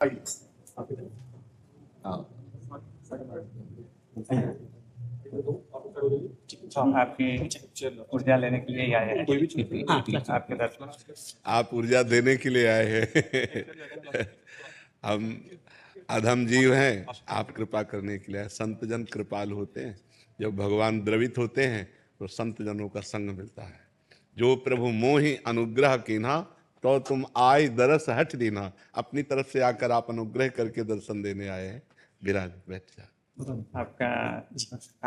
तो आपकी ऊर्जा लेने के लिए ही आए हैं आपके दर्शन। आप ऊर्जा देने के लिए आए हैं। हम अधम जीव हैं, आप कृपा करने के लिए। संत जन कृपाल होते हैं। जब भगवान द्रवित होते हैं तो संत जनों का संग मिलता है। जो प्रभु मोहि अनुग्रह कीन्हा तो तुम आय दरस हट दीना। अपनी तरफ से आकर आप अनुग्रह करके दर्शन देने आए हैं। विराज, बैठ जा। आपका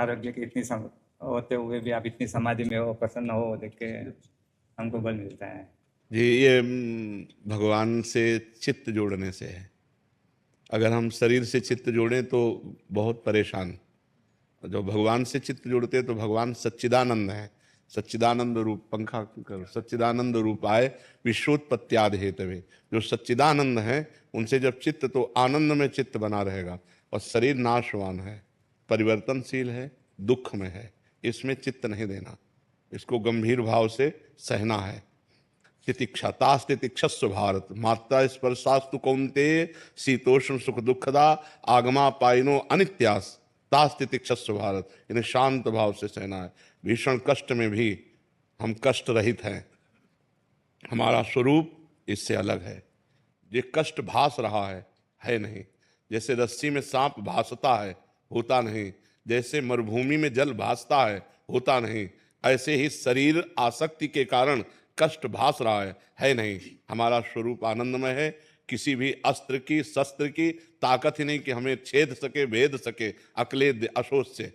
आरोग्य की इतनी होते हुए भी आप इतनी समाधि में हो, प्रसन्न हो, देख के हमको बल मिलता है जी। ये भगवान से चित्त जोड़ने से है। अगर हम शरीर से चित्त जोड़ें तो बहुत परेशान। जब भगवान से चित्त जोड़ते हैं तो भगवान सच्चिदानंद है। सच्चिदानंद रूप, पंखा करो, सच्चिदानंद रूप आए विश्वोत्पत्त्यादि हेतवे। जो सच्चिदानंद है उनसे जब चित्त, तो आनंद में चित्त बना रहेगा। और शरीर नाशवान है, परिवर्तनशील है, दुख में है, इसमें चित्त नहीं देना। इसको गंभीर भाव से सहना है। तितिक्षा तास्तितिक्षस्व भारत मात्रा स्पर्शास्तु कौन्ते शीतोष्ण सुख दुखदा आगमा पाइनो अनित्यास तास्तितिक्षस्व भारत। इन्हें शांत भाव से सहना है। भीषण कष्ट में भी हम कष्ट रहित हैं। हमारा स्वरूप इससे अलग है। ये कष्ट भास रहा है नहीं। जैसे रस्सी में सांप भासता है, होता नहीं। जैसे मरुभूमि में जल भासता है, होता नहीं। ऐसे ही शरीर आसक्ति के कारण कष्ट भास रहा है नहीं। हमारा स्वरूप आनंदमय है। किसी भी अस्त्र की, शस्त्र की ताकत ही नहीं कि हमें छेद सके, भेद सके। अक्लेद अशोच से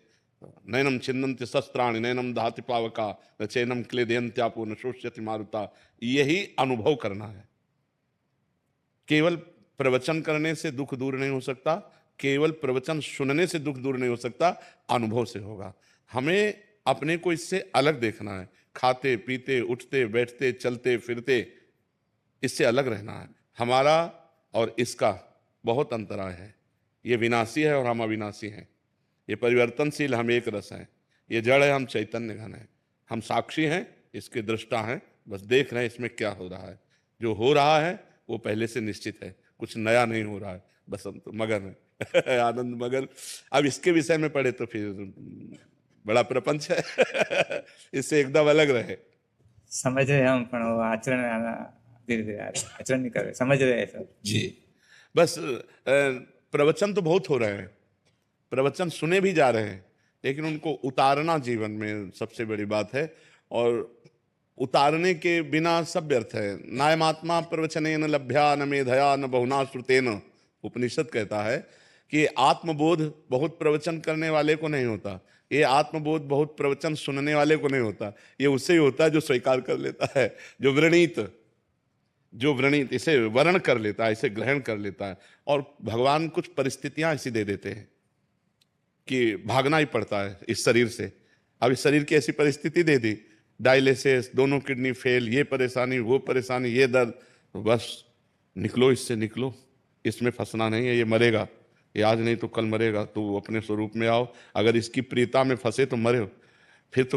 नैनम छिन्दन्ति शस्त्राणि नैनम दहति पावका न चैनम क्लेदयन्त्यापो न शोष्यति मारुता। यही अनुभव करना है। केवल प्रवचन करने से दुख दूर नहीं हो सकता, केवल प्रवचन सुनने से दुख दूर नहीं हो सकता, अनुभव से होगा। हमें अपने को इससे अलग देखना है। खाते पीते उठते बैठते चलते फिरते इससे अलग रहना है। हमारा और इसका बहुत अंतराय है। ये विनाशी है और हम अविनाशी हैं। ये परिवर्तनशील, हम एक रस हैं। ये जड़ है, हम चैतन्य घन हैं। हम साक्षी हैं, इसके दृष्टा हैं। बस देख रहे हैं इसमें क्या हो रहा है। जो हो रहा है वो पहले से निश्चित है, कुछ नया नहीं हो रहा है। बस हम तो मगन है आनंद मगन। अब इसके विषय में पढ़े तो फिर बड़ा प्रपंच है। इससे एकदम अलग रहे। समझ रहे हम, पण वो आचरण धीरे धीरे आचरण नहीं कर रहे, समझ रहे हैं सर जी। बस प्रवचन तो बहुत हो रहे हैं, प्रवचन सुने भी जा रहे हैं, लेकिन उनको उतारना जीवन में सबसे बड़ी बात है। और उतारने के बिना सब व्यर्थ है। नायमात्मा प्रवचनेन लभ्या न मेधया न बहुना श्रुतेन। उपनिषद कहता है कि आत्मबोध बहुत प्रवचन करने वाले को नहीं होता। ये आत्मबोध बहुत प्रवचन सुनने वाले को नहीं होता। ये उससे ही होता है जो स्वीकार कर लेता है, जो व्रणित इसे वर्ण कर लेता है, इसे ग्रहण कर लेता है। और भगवान कुछ परिस्थितियां ऐसी दे देते हैं कि भागना ही पड़ता है इस शरीर से। अब इस शरीर की ऐसी परिस्थिति दे दी, डायलिसिस, दोनों किडनी फेल, ये परेशानी वो परेशानी, ये दर्द, तो बस निकलो, इससे निकलो। इसमें फंसना नहीं है। ये मरेगा, ये आज नहीं तो कल मरेगा। तो अपने स्वरूप में आओ। अगर इसकी प्रीता में फंसे तो मरे, फिर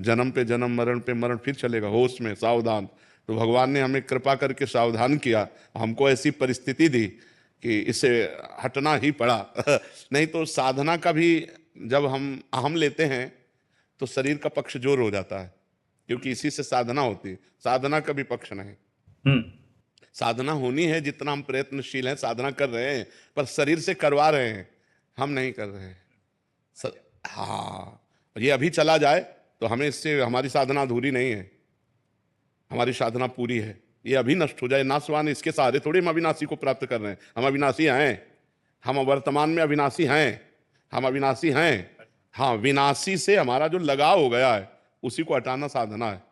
जन्म पे जन्म, मरण पे मरण, फिर चलेगा। होश में, सावधान। तो भगवान ने हमें कृपा करके सावधान किया, हमको ऐसी परिस्थिति दी कि इसे हटना ही पड़ा। नहीं तो साधना का भी जब हम अहम लेते हैं तो शरीर का पक्ष जोर हो जाता है, क्योंकि इसी से साधना होती है। साधना का भी पक्ष नहीं। साधना होनी है, जितना हम प्रयत्नशील हैं, साधना कर रहे हैं, पर शरीर से करवा रहे हैं, हम नहीं कर रहे हैं। हाँ, ये अभी चला जाए तो हमें इससे हमारी साधना अधूरी नहीं है, हमारी साधना पूरी है। ये अभी नष्ट हो जाए, नाशवान, इसके सहारे थोड़ी हम अविनाशी को प्राप्त कर रहे हैं। हम अविनाशी हैं, हम वर्तमान में अविनाशी हैं, हम अविनाशी हैं। हाँ, विनाशी से हमारा जो लगाव हो गया है उसी को हटाना साधना है।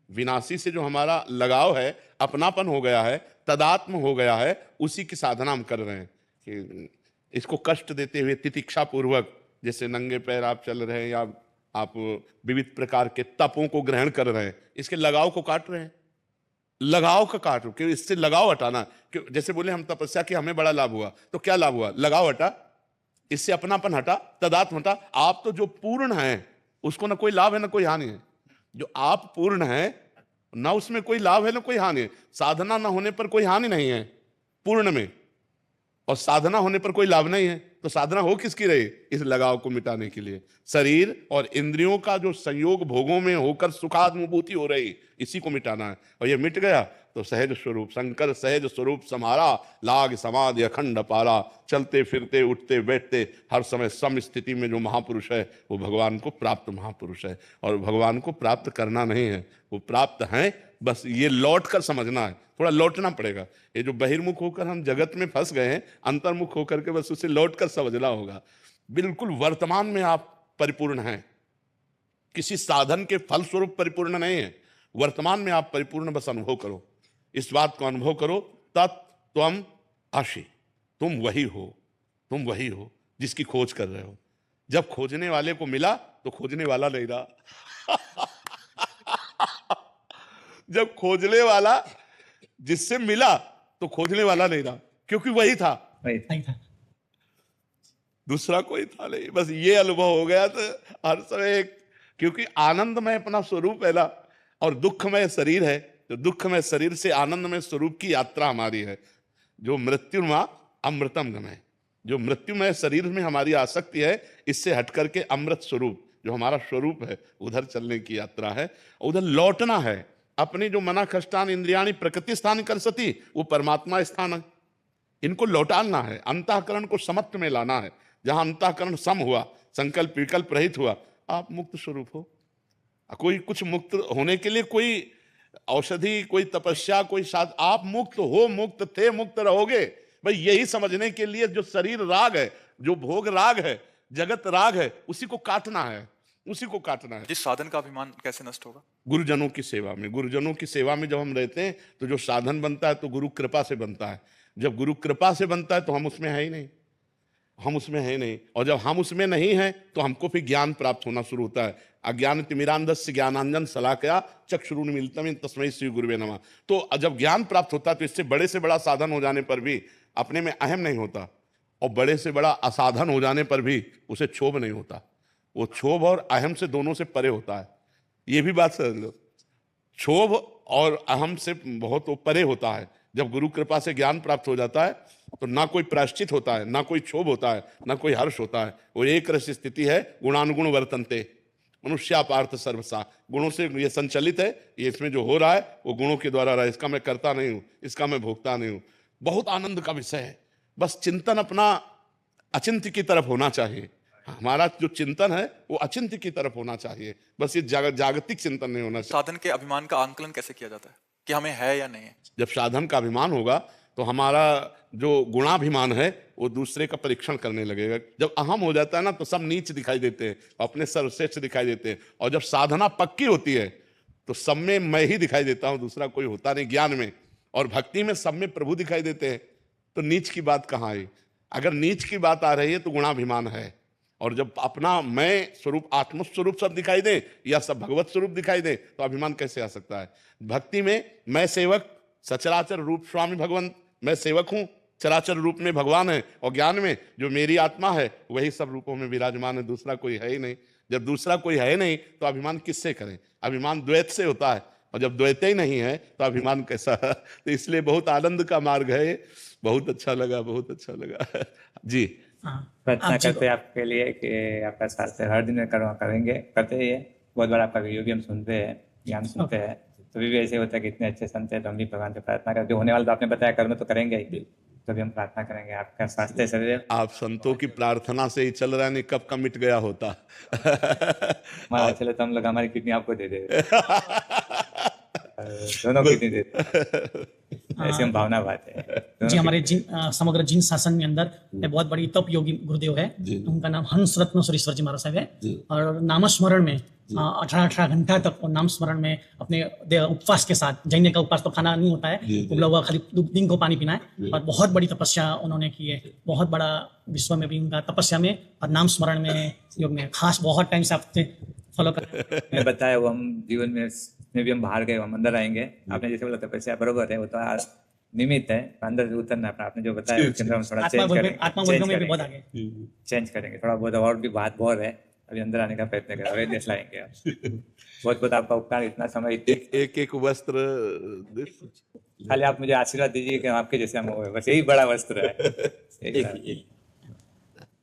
विनाशी से जो हमारा लगाव है, अपनापन हो गया है, तदात्म हो गया है, उसी की साधना हम कर रहे हैं। कि इसको कष्ट देते हुए तितिक्षा पूर्वक, जैसे नंगे पैर आप चल रहे हैं या आप विविध प्रकार के तपों को ग्रहण कर रहे हैं, इसके लगाव को काट रहे हैं। लगाव का काट, क्योंकि इससे लगाव हटाना। क्यों? जैसे बोले हम तपस्या की, हमें बड़ा लाभ हुआ, तो क्या लाभ हुआ? लगाव हटा, इससे अपनापन हटा, तदात्म हटा। आप तो जो पूर्ण है उसको ना कोई लाभ है ना कोई हानि है। जो आप पूर्ण है ना उसमें कोई लाभ है ना कोई हानि है। साधना ना होने पर कोई हानि नहीं है पूर्ण में। और साधना होने पर कोई लाभ नहीं है, तो साधना हो किसकी रही? इस लगाव को मिटाने के लिए। शरीर और इंद्रियों का जो संयोग भोगों में होकर सुखानुभूति हो रही, इसी को मिटाना है। और ये मिट गया तो सहज स्वरूप शंकर सहज स्वरूप समारा, लाग समाधि अखंड पारा। चलते फिरते उठते बैठते हर समय सम स्थिति में जो महापुरुष है वो भगवान को प्राप्त महापुरुष है। और भगवान को प्राप्त करना नहीं है, वो प्राप्त हैं, बस ये लौट कर समझना है, थोड़ा लौटना पड़ेगा। ये जो बहिर्मुख होकर हम जगत में फंस गए हैं, अंतर्मुख होकर के बस उसे लौट कर समझना होगा। बिल्कुल वर्तमान में आप परिपूर्ण हैं, किसी साधन के फल स्वरूप परिपूर्ण नहीं है। वर्तमान में आप परिपूर्ण बस अनुभव करो, इस बात को अनुभव करो, तत्त्वम् असि, तुम वही हो, तुम वही हो जिसकी खोज कर रहे हो। जब खोजने वाले को मिला तो खोजने वाला नहीं रहा। जब खोजने वाला जिससे मिला तो खोजने वाला नहीं रहा, क्योंकि वही था, वही था। दूसरा कोई था नहीं। बस ये अनुभव हो गया तो हर समय, क्योंकि आनंदमय अपना स्वरूप है ना, और दुखमय शरीर है, तो दुखमय शरीर से आनंदमय स्वरूप की यात्रा हमारी है। जो मृत्युमा अमृतम गमय, जो मृत्युमय शरीर में हमारी आसक्ति है, इससे हट करके अमृत स्वरूप जो हमारा स्वरूप है उधर चलने की यात्रा है। उधर लौटना है। अपनी जो मना कष्टान इंद्रियाणी प्रकृति स्थान कर सती, वो परमात्मा स्थान है, इनको लौटाना है। अंतःकरण को समत्व में लाना है। जहां अंतःकरण सम हुआ, संकल्प विकल्प रहित हुआ, आप मुक्त स्वरूप हो। कोई कुछ मुक्त होने के लिए कोई औषधि, कोई तपस्या, कोई साध, आप मुक्त हो, मुक्त थे, मुक्त रहोगे। भाई यही समझने के लिए जो शरीर राग है, जो भोग राग है, जगत राग है, उसी को काटना है, उसी को काटना है। जिस साधन का अभिमान कैसे नष्ट होगा? गुरुजनों की सेवा में। गुरुजनों की सेवा में जब हम रहते हैं तो जो साधन बनता है तो गुरु कृपा से बनता है। जब गुरु कृपा से बनता है तो हम उसमें है ही नहीं, हम उसमें है नहीं। और जब हम उसमें नहीं हैं तो हमको फिर ज्ञान प्राप्त होना शुरू होता है। अज्ञान तिमिरांधस्य ज्ञानांजन शलाकया चक्षुरुन्मीलितम तस्मै श्री गुरुवे नमः। तो जब ज्ञान प्राप्त होता है तो इससे बड़े से बड़ा साधन हो जाने पर भी अपने में अहम नहीं होता, और बड़े से बड़ा असाधन हो जाने पर भी उसे क्षोभ नहीं होता। वो क्षोभ और अहम से दोनों से परे होता है, ये भी बात समझ लो। क्षोभ और अहम से बहुत वो परे होता है। जब गुरु कृपा से ज्ञान प्राप्त हो जाता है तो ना कोई प्रायश्चित होता है, ना कोई क्षोभ होता है, ना कोई हर्ष होता है। वो एक रस स्थिति है, गुणानुगुण वर्तन्ते मनुष्यापार्थ सर्वसा। गुणों से ये संचलित है, ये इसमें जो हो रहा है वो गुणों के द्वारा रहा है। इसका मैं करता नहीं हूँ, इसका मैं भोगता नहीं हूँ। बहुत आनंद का विषय है। बस चिंतन अपना अचिंत्य की तरफ होना चाहिए। हमारा जो चिंतन है वो अचिंत्य की तरफ होना चाहिए। बस ये जागतिक चिंतन नहीं होना चाहिए। साधन के अभिमान का आंकलन कैसे किया जाता है कि हमें है या नहीं है? जब साधन का अभिमान होगा तो हमारा जो गुणाभिमान है वो दूसरे का परीक्षण करने लगेगा। जब अहम हो जाता है ना तो सब नीच दिखाई देते हैं, अपने सर्वश्रेष्ठ दिखाई देते हैं। और जब साधना पक्की होती है तो सब में मैं ही दिखाई देता हूं, दूसरा कोई होता नहीं। ज्ञान में और भक्ति में सब में प्रभु दिखाई देते हैं, तो नीच की बात कहाँ आई? अगर नीच की बात आ रही है तो गुणाभिमान है। और जब अपना मैं स्वरूप, आत्मस्वरूप सब दिखाई दे या सब भगवत स्वरूप दिखाई दे तो अभिमान कैसे आ सकता है? भक्ति में मैं सेवक, सचराचर रूप स्वामी भगवंत, मैं सेवक हूं, चराचर रूप में भगवान है। और ज्ञान में जो मेरी आत्मा है वही सब रूपों में विराजमान है, दूसरा कोई है ही नहीं। जब दूसरा कोई है नहीं तो अभिमान किससे करें? अभिमान द्वैत से होता है, और जब द्वैत ही नहीं है तो अभिमान कैसा? तो इसलिए बहुत आनंद का मार्ग है। बहुत अच्छा लगा, बहुत अच्छा लगा। जी प्रार्थना करते हैं आपके लिए कि आपका साथ से हर दिन में करेंगे, करते ही है। बहुत बार आपका वीडियो भी हम सुनते हैं, ज्ञान सुनते हैं, तो भी ऐसे होता है कि इतने अच्छे संत हैं तो हम भी भगवान से प्रार्थना करते। होने वाला तो आपने बताया कर्म तो करेंगे ही, तो भी हम प्रार्थना करेंगे आपका स्वास्थ्य शरीर। आप संतों की प्रार्थना से ही चल रहा है, नहीं कब का मिट गया होता। हमारा चले तो हम लोग हमारी किडनी आपको दे दे, दोनों किडनी दे दे। ऐसी हम भावना बात है जी। हमारे समग्र जिन शासन में अंदर एक बहुत बड़ी तप योगी गुरुदेव है, उनका नाम हंस रत्न सुरेश्वर जी महाराज साहब है। और नामस्मरण में 18 घंटा तक वो नाम स्मरण में अपने उपवास के साथ, जैन का उपवास तो खाना नहीं होता है, उबला हुआ खाली दिन को पानी पीना है। और बहुत बड़ी तपस्या उन्होंने की है, बहुत बड़ा विश्व में भी उनका तपस्या में और नाम स्मरण में, योग में खास बहुत टाइम से आपसे फॉलो कर। मैंने बताया वो हम जीवन में भी हम बाहर गए, हम अंदर आएंगे। आपने जैसे बोला तपस्या बरोबर है, वो तो निमित्त है, अंदर से उतरना है। आपने जो बताया उसके अंदर हम थोड़ा चेंज करेंगे थोड़ा बहुत, और भी बात बहुत है, अभी अंदर आने का प्रयत्न करें, अवेयरनेस लाएंगे। बहुत बहुत आपका उपकार, इतना समय एक वस्त्र खाली आप मुझे आशीर्वाद दीजिए कि आपके जैसे हम हो, बस यही बड़ा वस्त्र है।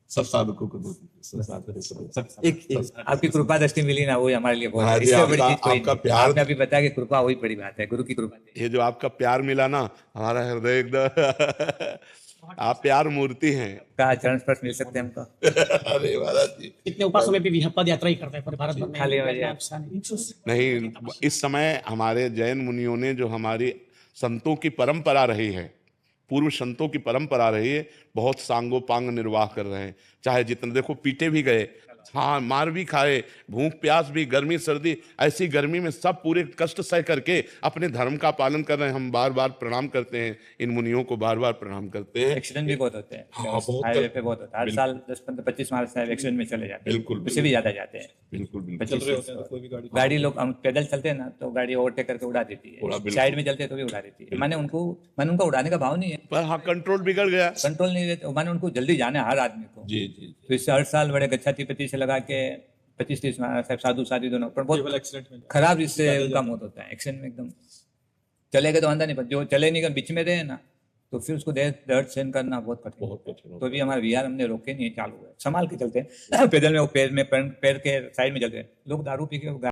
सब साधकों को सब साधकों एक आपकी कृपा दृष्टि मिली ना, वो हमारे लिए बहुत हाँ है। जी, इससे बड़ी आपका- चीज कोई आपका नहीं। प्यार- आपने अभी बताया कि कृपा वही बड़ी बात है, गुरु की कृपा। ये जो आपका प्यार मिला ना, हमारा हृदय एकदम आप प्यार मूर्ति हैं। का चरण स्पर्श मिल सकते हैं हमको। अरे महाराज जी, इतने उपासों में भी पद यात्रा ही करते हैं पूरे भारत भर में। खाली हो जाए। नहीं, इस समय हमारे जैन मुनियों ने जो हमारी संतों की परंपरा रही है, पूर्व संतों की परंपरा रही है, बहुत सांगोपांग निर्वाह कर रहे हैं। चाहे जितने देखो, पीटे भी गए, हाँ मार भी खाए, भूख प्यास भी, गर्मी सर्दी, ऐसी गर्मी में सब पूरे कष्ट सह करके अपने धर्म का पालन कर रहे हैं। हम बार बार प्रणाम करते हैं, इन मुनियों को बार बार प्रणाम करते हैं। एक्सीडेंट भी बहुत होते हैं। हाँ, बहुत हाईवे पे बहुत होता है हर साल। 10-15-25 मार्च साहब एक्सीडेंट में चले जाते हैं। बिल्कुल, उससे भी ज्यादा जाते हैं। बिल्कुल बिल्कुल 25 गाड़ी लोग, हम पैदल चलते हैं ना तो गाड़ी ओवरटेक करके उड़ा देती है। बिल्कुल। साइड में चलते हैं तो भी उड़ा देती है। मैंने उनका उड़ाने का भाव नहीं है, पर हाँ, कंट्रोल बिगड़ गया। कंट्रोल नहीं रहते। मैंने उनको जल्दी जाना है हर आदमी को। जी जी तो इससे हर साल बड़े गच्छातिपति से लगा के 25-30 साहब साधु साधु दोनों पर बहुत खराब इससे उनका मौत होता है। एक्सीडेंट में एकदम चले गए तो अंदर नहीं, पर जो चले नहीं, बीच में रहे ना तो फिर उसको दर्द सहन करना बहुत कठिन होता है। तो भी हमारे बिहार हमने रोके नहीं, चालू है, संभाल के चलते हैं। पैदल में वो पैर के साइड में चलते हैं। लोग दारू पी के